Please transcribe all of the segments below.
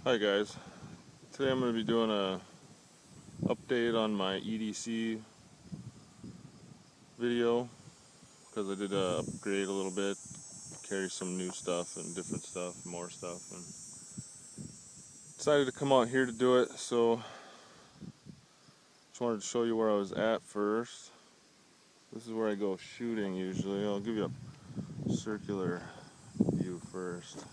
Hi guys, today I'm going to be doing a update on my E.D.C video because I did upgrade a little bit, carry some new stuff and different stuff, more stuff, and decided to come out here to do it. So just wanted to show you where I was at first. This is where I go shooting usually. I'll give you a circular view first.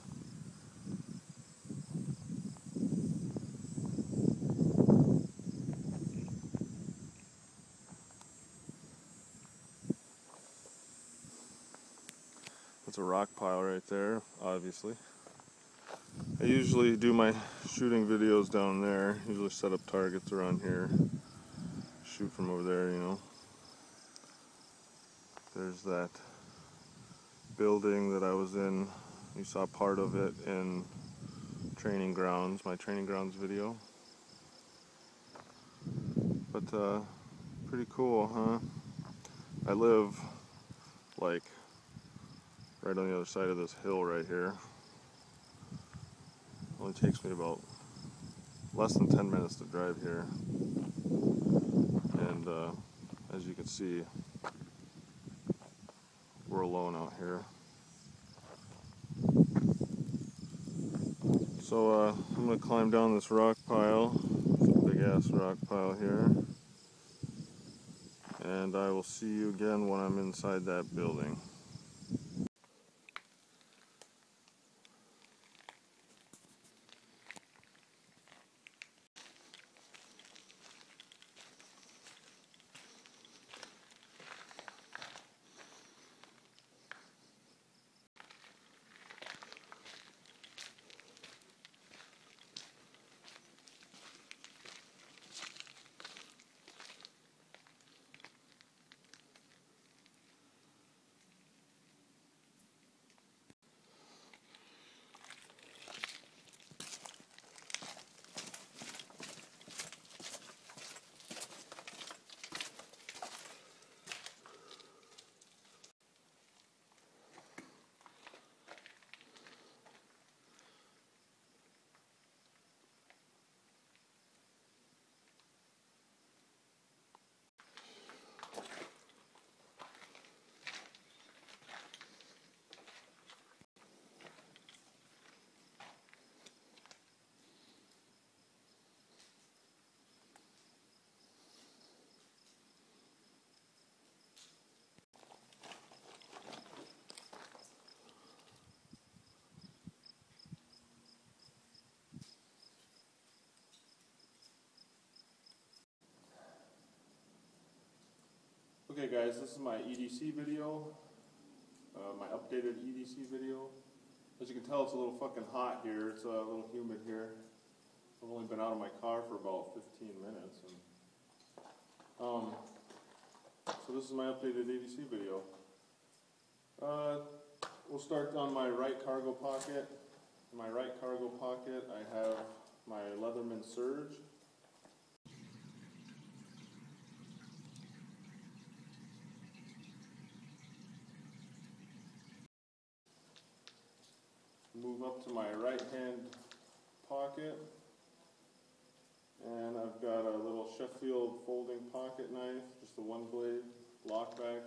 That's a rock pile right there, obviously. I usually do my shooting videos down there, usually set up targets around here, shoot from over there, you know. There's that building that I was in, you saw part of it in training grounds, my training grounds video. But pretty cool, huh? I live like right on the other side of this hill right here. Only takes me about less than 10 minutes to drive here. And as you can see, we're alone out here. So I'm going to climb down this rock pile. It's a big ass rock pile here. And I will see you again when I'm inside that building. Okay guys, this is my E.D.C video, my updated E.D.C video. As you can tell, it's a little fucking hot here, it's a little humid here. I've only been out of my car for about 15 minutes. And, so this is my updated E.D.C video. We'll start on my right cargo pocket. In my right cargo pocket I have my Leatherman Surge. Move up to my right hand pocket, and I've got a little Sheffield folding pocket knife, just a one blade lock back.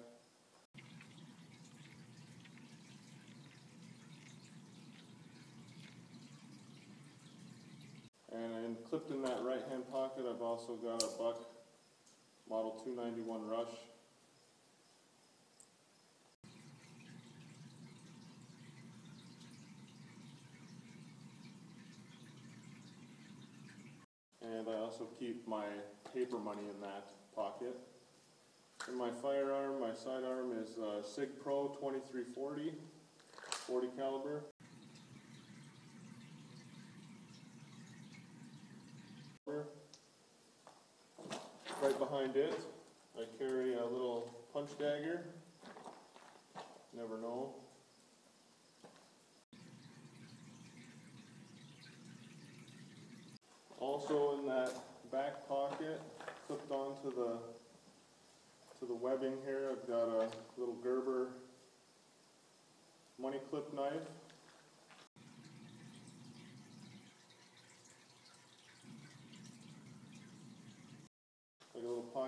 And clipped in that right hand pocket I've also got a Buck Model 291 Rush. And I also keep my paper money in that pocket. And my firearm, my sidearm is Sig Pro 2340, 40 caliber. Right behind it, I carry a little punch dagger. Never know. Also in that back pocket, clipped onto the webbing here, I've got a little Gerber money clip knife.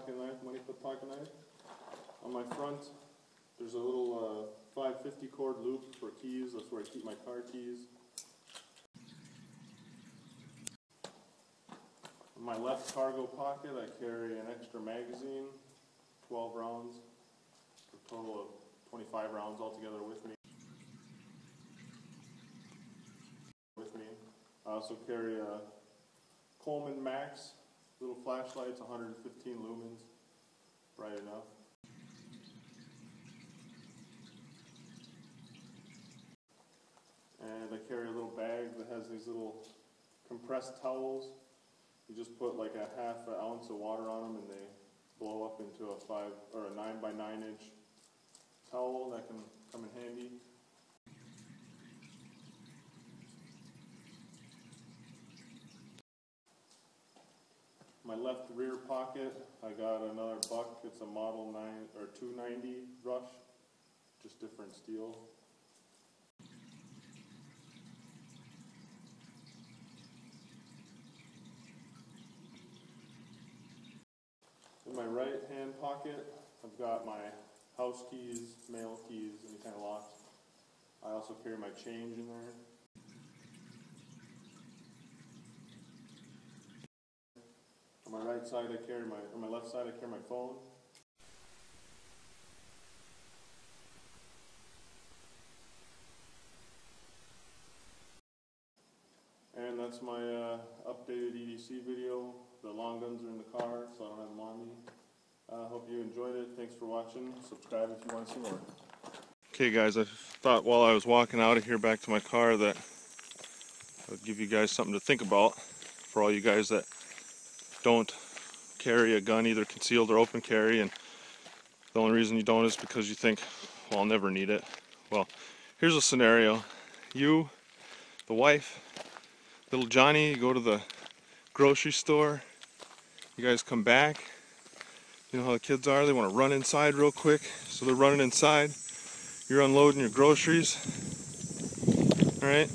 pocket knife, money clip pocket knife. On my front, there's a little 550 cord loop for keys. That's where I keep my car keys. In my left cargo pocket, I carry an extra magazine, 12 rounds, a total of 25 rounds altogether with me. I also carry a Coleman Max little flashlights, 115 lumens, bright enough. And I carry a little bag that has these little compressed towels. You just put like a half an ounce of water on them and they blow up into a 9 by 9 inch towel that can come in handy. My left rear pocket, I got another buck. It's a Model 290 Rush, just different steel. In my right hand pocket, I've got my house keys, mail keys, any kind of locks. I also carry my change in there. On my right side, on my left side, I carry my phone. And that's my updated E.D.C video. The long guns are in the car, so I don't have them on me. I hope you enjoyed it. Thanks for watching. Subscribe if you want to see more. Okay guys, I thought while I was walking out of here back to my car that I would give you guys something to think about for all you guys that don't carry a gun, either concealed or open carry, and the only reason you don't is because you think, well, I'll never need it. Well, here's a scenario. You, the wife, little Johnny, you go to the grocery store, you guys come back, you know how the kids are, they want to run inside real quick, so they're running inside, you're unloading your groceries, alright,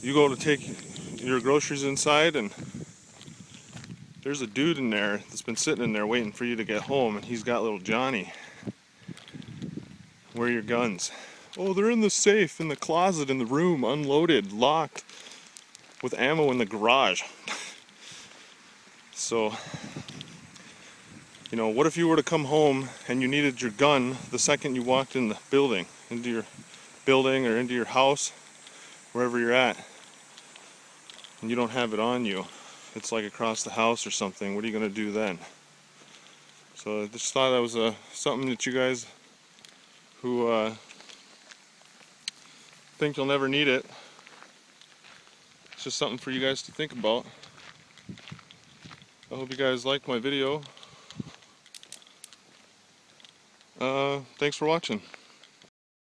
you go to take your groceries inside and there's a dude in there that's been sitting in there waiting for you to get home, and he's got little Johnny. Where are your guns? Oh, they're in the safe, in the closet, in the room, unloaded, locked, with ammo in the garage. So, you know, what if you were to come home and you needed your gun the second you walked in the building, into your building or into your house, wherever you're at, and you don't have it on you? It's like across the house or something. What are you going to do then? So I just thought that was something that you guys who think you'll never need it, it's just something for you guys to think about. I hope you guys liked my video. Thanks for watching.